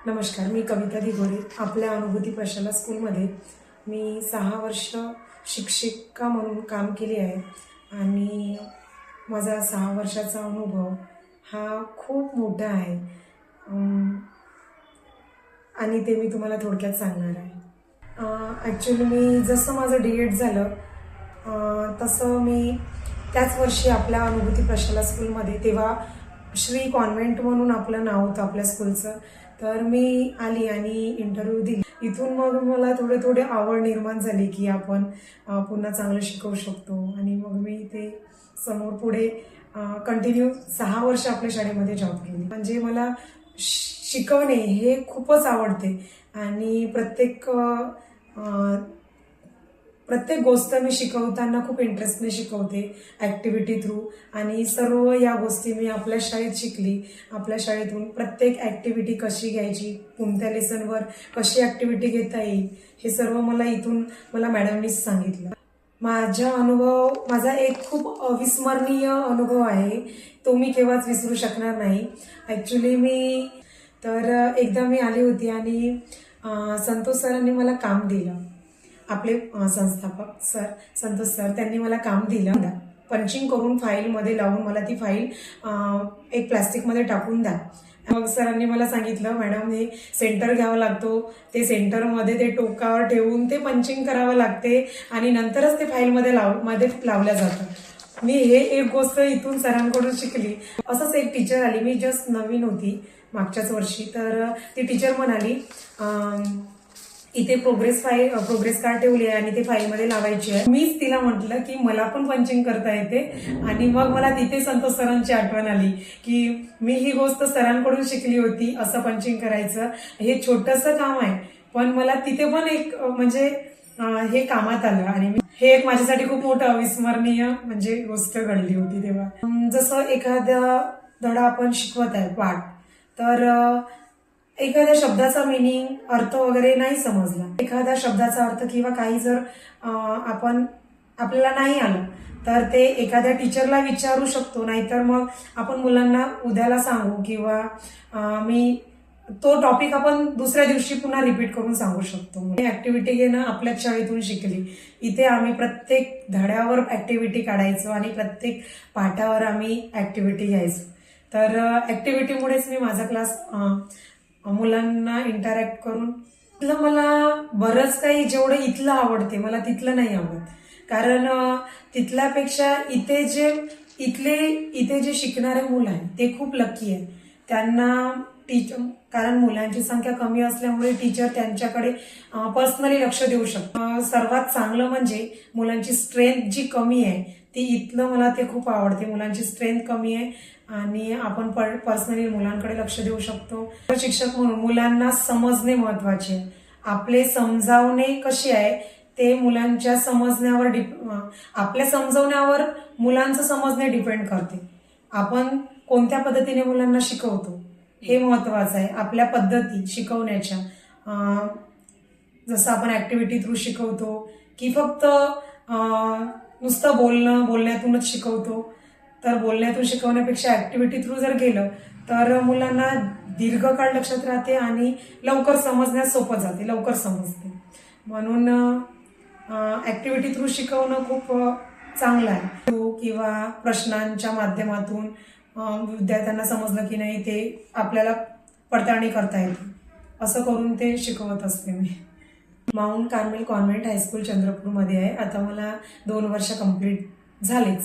नमस्कार, मी कविता दिघोरे. आपल्या अनुभूती प्रशाला स्कूलमध्ये मी 6 वर्ष शिक्षिका म्हणून काम केले आहे आणि माझा 6 वर्षाचा अनुभव हा खूप मोठा आहे आणि ते मी तुम्हाला थोडक्यात सांगणार आहे. ॲक्च्युली मी जसं माझं D.Ed झालं तसं मी त्याच वर्षी आपल्या अनुभूती प्रशाला स्कूलमध्ये, तेव्हा श्री कॉन्व्हेंट म्हणून आपलं नाव होतं आपल्या स्कूलचं, तर मी आली आणि इंटरव्ह्यू दिली. इथून मग मला थोडे आवड निर्माण झाली की आपण पुन्हा चांगलं शिकवू शकतो आणि मग मी ते समोर पुढे कंटिन्यू 6 वर्ष आपल्या शाळेमध्ये जॉब केली. म्हणजे मला शिकवणे हे खूपच आवडते आणि प्रत्येक गोष्ट मी शिकवताना खूप इंटरेस्टने शिकवते, ॲक्टिव्हिटी थ्रू. आणि सर्व या गोष्टी मी आपल्या शाळेत शिकली. आपल्या शाळेतून प्रत्येक ॲक्टिव्हिटी कशी घ्यायची, कोणत्या लेसनवर कशी ॲक्टिव्हिटी घेता येईल, हे सर्व मला मॅडमनीच सांगितलं. माझा एक खूप अविस्मरणीय अनुभव आहे, तो मी केव्हाच विसरू शकणार नाही. ॲक्च्युली एकदा मी आली होती आणि संतोष सरांनी मला काम दिलं. आपले संस्थापक सर संतोष सर, त्यांनी मला काम दिलं. पंचिंग करून फाईलमध्ये लावून मला ती फाईल एक प्लास्टिकमध्ये टाकून द्या. मग सरांनी मला सांगितलं, मॅडम हे सेंटर घ्यावं लागतो, ते सेंटरमध्ये ते टोकावर ठेवून ते पंचिंग करावं लागते आणि नंतरच ते फाईलमध्ये लावल्या जातं. मी हे एक गोष्ट इथून सरांकडून शिकली. असंच एक टीचर आली, मी जस्ट नवीन होती मागच्याच वर्षी, तर ती टीचर म्हणाली, इथे प्रोग्रेस कार्ड ठेवली आहे आणि ते फाईलमध्ये लावायची आहे. मीच तिला म्हटलं की मला पण पंचिंग करता येते आणि मग मला तिथे संतोष सरांची आठवण आली की मी ही गोष्ट सरांकडून शिकली होती, असं पंचिंग करायचं. हे छोटंसं काम आहे पण मला तिथे पण एक हे कामात आलं आणि हे एक माझ्यासाठी खूप मोठं अविस्मरणीय गोष्ट घडली होती तेव्हा. जसं एखादा धडा आपण शिकवत आहे पाठ, तर एखाद्या शब्दाचा मिनिंग, अर्थ वगैरे नाही समजला, एखाद्या शब्दाचा अर्थ किंवा काही जर आपल्याला नाही आलं तर ते एखाद्या टीचरला विचारू शकतो, नाहीतर मग आपण मुलांना उद्याला सांगू किंवा तो टॉपिक आपण दुसऱ्या दिवशी पुन्हा रिपीट करून सांगू शकतो. ऍक्टिव्हिटी घेणं आपल्याच शाळेतून शिकली. इथे आम्ही प्रत्येक धड्यावर ऍक्टिव्हिटी काढायचो आणि प्रत्येक पाठावर आम्ही ऍक्टिव्हिटी घ्यायचो. तर ऍक्टिव्हिटीमुळेच मी माझा क्लास मुलांना इंटरॅक्ट करून मला बरंच काही, जेवढं इथलं आवडते मला तिथलं नाही आवडत. कारण तिथल्यापेक्षा इथे जे शिकणारे मुलं आहे ते खूप लकी आहे. त्यांना कारण मुलांची संख्या कमी असल्यामुळे टीचर त्यांच्याकडे पर्सनली लक्ष देऊ शकतो. सर्वात चांगलं म्हणजे मुलांची स्ट्रेंथ जी कमी आहे ती इथलं मला ते खूप आवडते. मुलांची स्ट्रेंथ कमी आहे आणि आपण पर्सनली मुलांकडे लक्ष देऊ शकतो. शिक्षक म्हणून मुलांना समजणे महत्वाचे आहे. आपले समजावणे कशी आहे ते मुलांच्या समजण्यावर आपल्या समजवण्यावर मुलांचं समजणे डिपेंड करते. आपण कोणत्या पद्धतीने मुलांना शिकवतो हे महत्वाचं आहे. आपल्या पद्धती शिकवण्याच्या, जसं आपण ऍक्टिव्हिटी थ्रू शिकवतो की फक्त नुसतं बोलण्यातूनच शिकवतो, तर बोलण्यातून शिकवण्यापेक्षा ऍक्टिव्हिटी थ्रू जर गेलं तर मुलांना दीर्घकाळ लक्षात राहते आणि लवकर समजण्यास सोपं जाते, लवकर समजते. म्हणून ऍक्टिव्हिटी थ्रू शिकवणं खूप चांगलं आहे. किंवा प्रश्नांच्या माध्यमातून विद्यार्थ्यांना समजलं की नाही ते आपल्याला पडताळणी करता येते, असं करून ते शिकवत असते मी. माउंट कार्मेल कॉन्व्हेंट हायस्कूल चंद्रपूरमध्ये आहे. आता मला 2 वर्ष कंप्लीट झालेच.